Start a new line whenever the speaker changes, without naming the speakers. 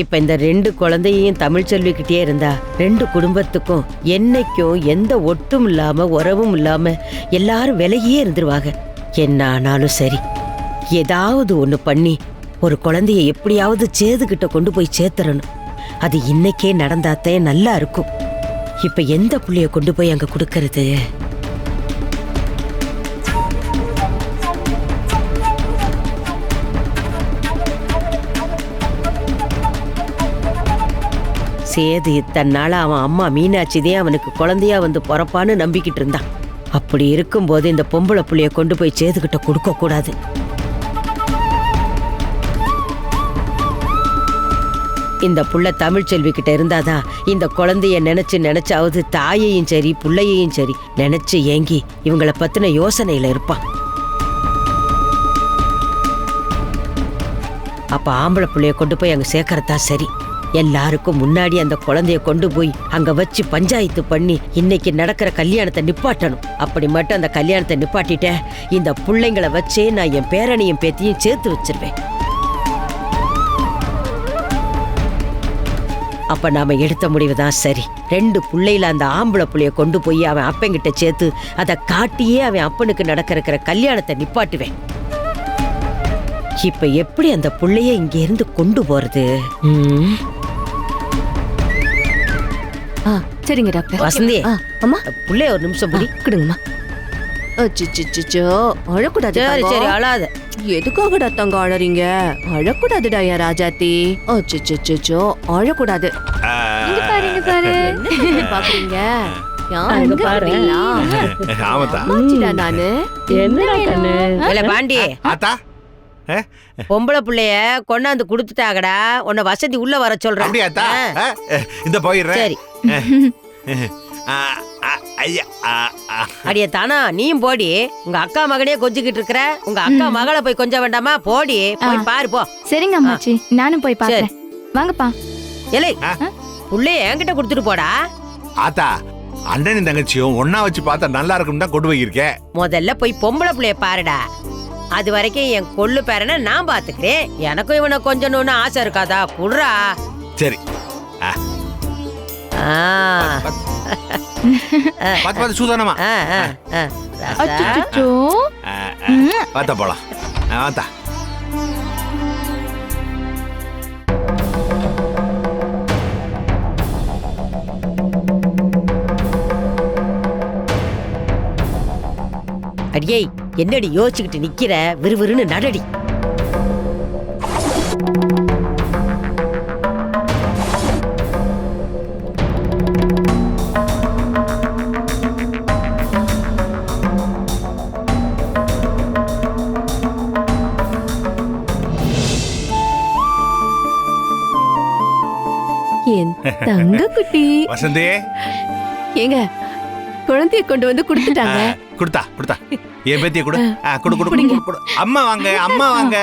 இப்ப இந்த 2 குழந்தையும் தமிழ்ச்செல்விக்கிட்டே இருந்தா 2 குடும்பத்துக்கும் என்னைக்கும் எந்த ஒட்டும் இல்லாம உறவும் இல்லாம எல்லாரும் விலகியே இருந்துருவாங்க. என்ன ஆனாலும் சரி, ஏதாவது ஒண்ணு பண்ணி ஒரு குழந்தைய எப்படியாவது சேதுகிட்ட கொண்டு போய் சேர்த்துறணும். அது இன்னைக்கே நடந்தாத்தே நல்லா இருக்கும். இப்ப எந்த புள்ளைய கொண்டு போய் அங்க கொடுக்கறது? சேது இத்தனால அவன் அம்மா மீனாட்சிதே அவனுக்கு குழந்தையா வந்து பிறப்பான்னு நம்பிக்கிட்டு இருந்தான். அப்படி இருக்கும்போது இந்த பொம்பளை புள்ளைய கொண்டு போய் சேதுகிட்ட கொடுக்க கூடாது. இந்த புள்ள தமிழ்ச்செல்வி கிட்ட இருந்தாதான் இந்த குழந்தைய நினைச்சாவது தாயையும் சரி புள்ளையையும் சரி நினைச்சு ஏங்கி இவங்கள பத்தின யோசனையில இருப்பான். அப்ப ஆம்பளை புள்ளைய கொண்டு போய் அங்க சேர்க்கறதா சரி. எல்லாருக்கும் முன்னாடி அந்த குழந்தைய கொண்டு போய் அங்க வச்சு பஞ்சாயத்து பண்ணி இன்னைக்கு நடக்கிற கல்யாணத்தை நிப்பாட்டணும். அப்படி மட்டும் அந்த கல்யாணத்தை நிப்பாட்டிட்ட இந்த பிள்ளைங்களை வச்சே நான் என் பேரனையும் பேத்தியும் சேர்த்து வச்சிருவேன். அப்ப நாம எடுத்த முடிவுதான் சரி. 2 பிள்ளையில அந்த ஆம்பளை புள்ளைய கொண்டு போய் அவன் அப்பங்கிட்ட சேர்த்து அதை காட்டியே அவன் அப்பனுக்கு நடக்கிற கல்யாணத்தை நிப்பாட்டுவேன். இப்ப எப்படி அந்த புள்ளைய இங்க இருந்து கொண்டு போறது?
சரிங்க டாக்டர்.
வசந்தி,
அம்மா
புள்ளைய ஒரு நிமிஷம் புடி
கொடுங்கம்மா. அழக்கூடாது.
சரி சரி, அழாத.
எதுக்காகடா தங்க அழறீங்க? அழக்கூடாதுடா என் ராஜாத்தி. அச்சோ அழக்கூடாது. பாக்குறீங்க பாண்டி பொம்பளை புள்ளைய கொண்டாந்து குடுத்துட்டாங்கடா. உன்னை வசதி உள்ள வர சொல்றேன். சரி அடியே தானா, நீயும் போடி. உங்க அக்கா மகனே கொஞ்சிக்கிட்டு இருக்கிற. உங்க அக்கா மகளை போய் கொஞ்ச வேண்டாமா? போடி, போய் பாரு போ.
சரிங்க அம்மாச்சி, நானும் போய் பாக்குறேன். வாங்கப்பா.
ஏலே, புள்ளைய என்கிட்ட கொடுத்துட்டு போடா.
ஆத்தா, அண்ணன் தங்கச்சியும் ஒன்னா வச்சு பார்த்தா நல்லா இருக்கும் தான் கொண்டு போயிருக்கேன்.
முதல்ல போய் பொம்பளை புள்ளைய பாருடா. அது வரைக்கும் என் கொள்ளு பேரனை நான் பாத்துக்கிறேன். எனக்கும் இவனை கொஞ்சணும்னு ஆசை இருக்காதா? குடுறா.
சரி. சூதானமா பார்த்தா போலாம். வாத்தா.
அடியே, என்னடி யோசிச்சுக்கிட்டு நிக்கிற? விறுவிறுன்னு நடடி.
என் தங்க குட்டி
வசந்தே,
ஏங்க குழந்தைய கொண்டு வந்து குடுத்துட்டாங்க.
குடுத்தா என் பேத்திய குடு. அம்மா வாங்க, அம்மா வாங்க.